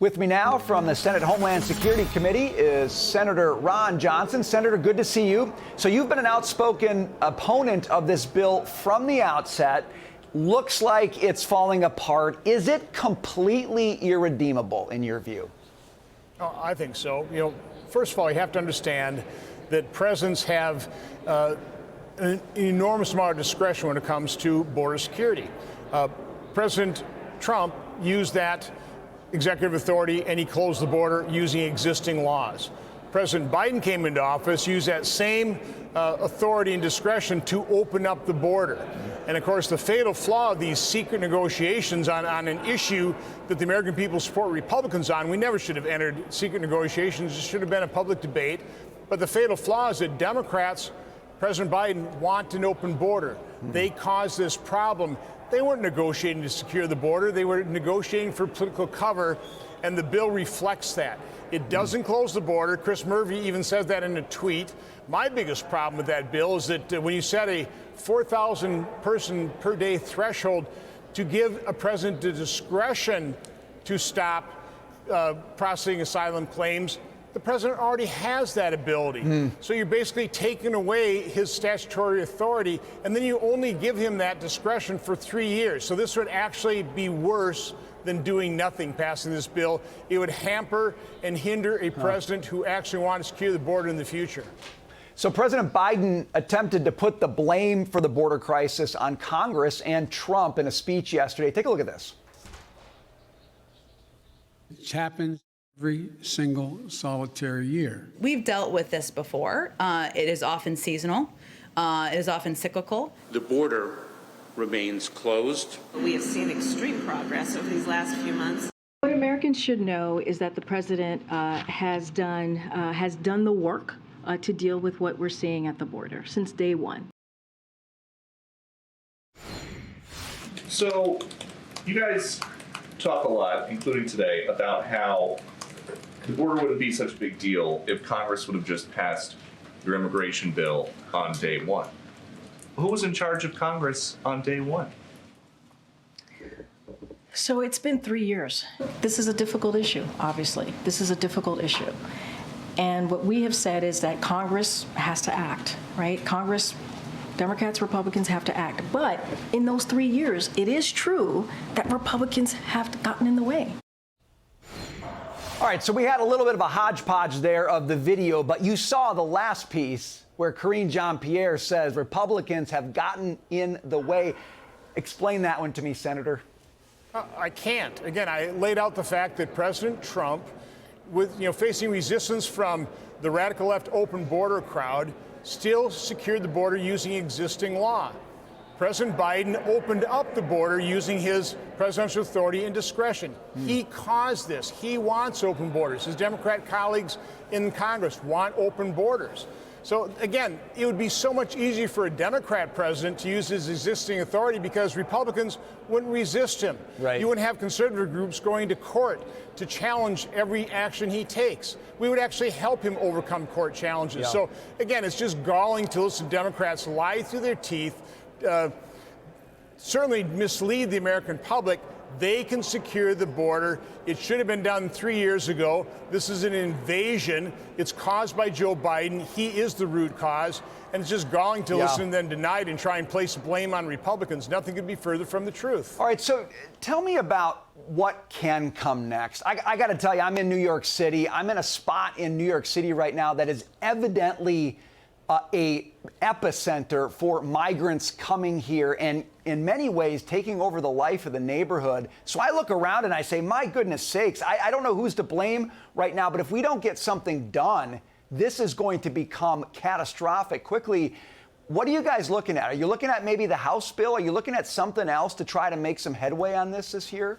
With me now from the Senate Homeland Security Committee is Senator Ron Johnson. Senator, good to see you. So you've been an outspoken opponent of this bill from the outset. Looks like it's falling apart. Is it completely irredeemable in your view? Oh, I think so. First of all, you have to understand that presidents have an enormous amount of discretion when it comes to border security. President Trump used that executive authority and he closed the border using existing laws. President Biden came into office, used that same authority and discretion to open up the border. And of course, the fatal flaw of these secret negotiations on an issue that the American people support Republicans on, we never should have entered secret negotiations. It should have been a public debate. But the fatal flaw is that Democrats, President Biden, want an open border. They caused this problem. They weren't negotiating to secure the border. They were negotiating for political cover, and the bill reflects that. It doesn't close the border. Chris Murphy even says that in a tweet. My biggest problem with that bill is that when you set a 4,000 person per day threshold to give a president the discretion to stop processing asylum claims, the president already has that ability. So you're basically taking away his statutory authority, and then you only give him that discretion for 3 years. So this would actually be worse than doing nothing, passing this bill. It would hamper and hinder a president who actually wants to secure the border in the future. So President Biden attempted to put the blame for the border crisis on Congress and Trump in a speech yesterday. Take a look at this. It happens every single solitary year. We've dealt with this before. It is often seasonal. It is often cyclical. The border remains closed. We have seen extreme progress over these last few months. What Americans should know is that the president has done the work to deal with what we're seeing at the border since day one. So, you guys talk a lot, including today, about how the border wouldn't be such a big deal if Congress would have just passed your immigration bill on day one. Who was in charge of Congress on day one? So it's been 3 years. This is a difficult issue, obviously. This is a difficult issue. And what we have said is that Congress has to act, right? Congress, Democrats, Republicans have to act. But in those 3 years, it is true that Republicans have gotten in the way. All right, so we had a little bit of a hodgepodge there of the video, but you saw the last piece where Karine Jean-Pierre says Republicans have gotten in the way. Explain that one to me, Senator. I can't. Again, I laid out the fact that President Trump, with facing resistance from the radical left open border crowd, still secured the border using existing law. President Biden opened up the border using his presidential authority and discretion. He caused this. He wants open borders. His Democrat colleagues in Congress want open borders. So, again, it would be so much easier for a Democrat president to use his existing authority because Republicans wouldn't resist him. Right. You wouldn't have conservative groups going to court to challenge every action he takes. We would actually help him overcome court challenges. Yeah. So, again, it's just galling to listen to Democrats lie through their teeth, certainly mislead the American public. They can secure the border. It should have been done 3 years ago. This is an invasion. It's caused by Joe Biden. He is the root cause. And it's just galling to listen and then deny it and try and place blame on Republicans. Nothing could be further from the truth. All right, so tell me about what can come next. I got to tell you, I'm in New York City. I'm in a spot in New York City right now that is evidently a epicenter for migrants coming here and in many ways taking over the life of the neighborhood. So I look around and I say, my goodness sakes, I don't know who's to blame right now, but if we don't get something done, this is going to become catastrophic quickly. What are you guys looking at? Are you looking at maybe the House bill? Are you looking at something else to try to make some headway on this year?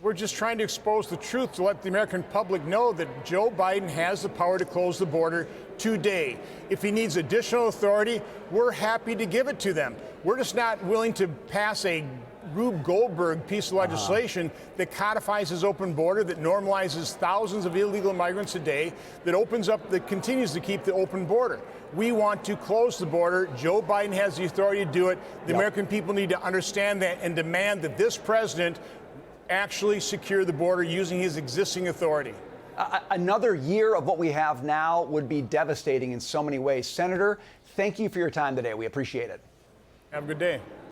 We're just trying to expose the truth to let the American public know that Joe Biden has the power to close the border today. If he needs additional authority, we're happy to give it to them. We're just not willing to pass a Rube Goldberg piece of legislation that codifies his open border, that normalizes thousands of illegal migrants a day, that continues to keep the open border. We want to close the border. Joe Biden has the authority to do it. The American people need to understand that and demand that this president actually secure the border using his existing authority. Another year of what we have now would be devastating in so many ways. Senator, thank you for your time today. We appreciate it. Have a good day.